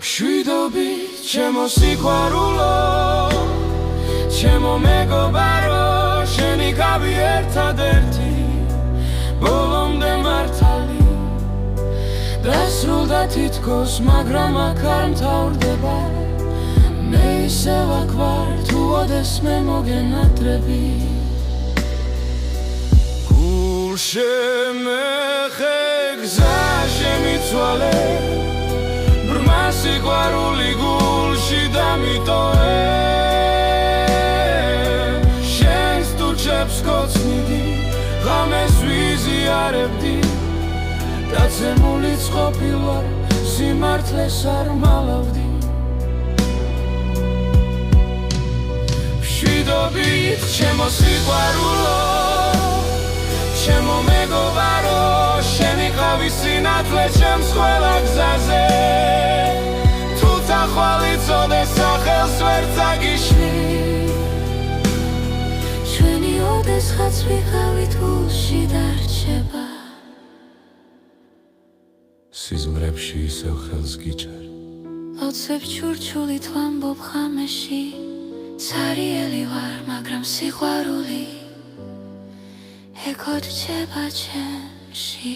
მშვიდობით ჩემო სიყვარულო, ჩემო მეგობარო, შენი გავი ერთადერთი, ბოლომდე მართალი დასრულდა თითქოს, მაგრამ აქ არ მთავრდება. მე ისევ აქ ვარ, თუ ოდესმე მოგენატრები. გულშემეხე გზა შემიცვალე, ბრმა სიყვარული გულში დამიტოვე. შენს ტუჩებს კოცნიდი, ღამეს ვიზიარებდი, დაცემულიც ყოფილვარ, სიმართლეს არ მალავდი. მშვიდობით ჩემო სიყვარულო, ჩემო მეგობარო, შენი ყავი სინათლე ჩემს ყველა გზაზე. თუ თახვალი წოდე სახელს ვერ წაგიშვი, ჩვენი ოდესღაც ვიყავით გულში დარჩება. სიზმრებში ისევ ხელს გიჩარ, ლოცვებს ჩურჩულით ვამბობ ღამეში. ცარიელი ვარ, მაგრამ სიყვარული ეკო რჩება ჩემში.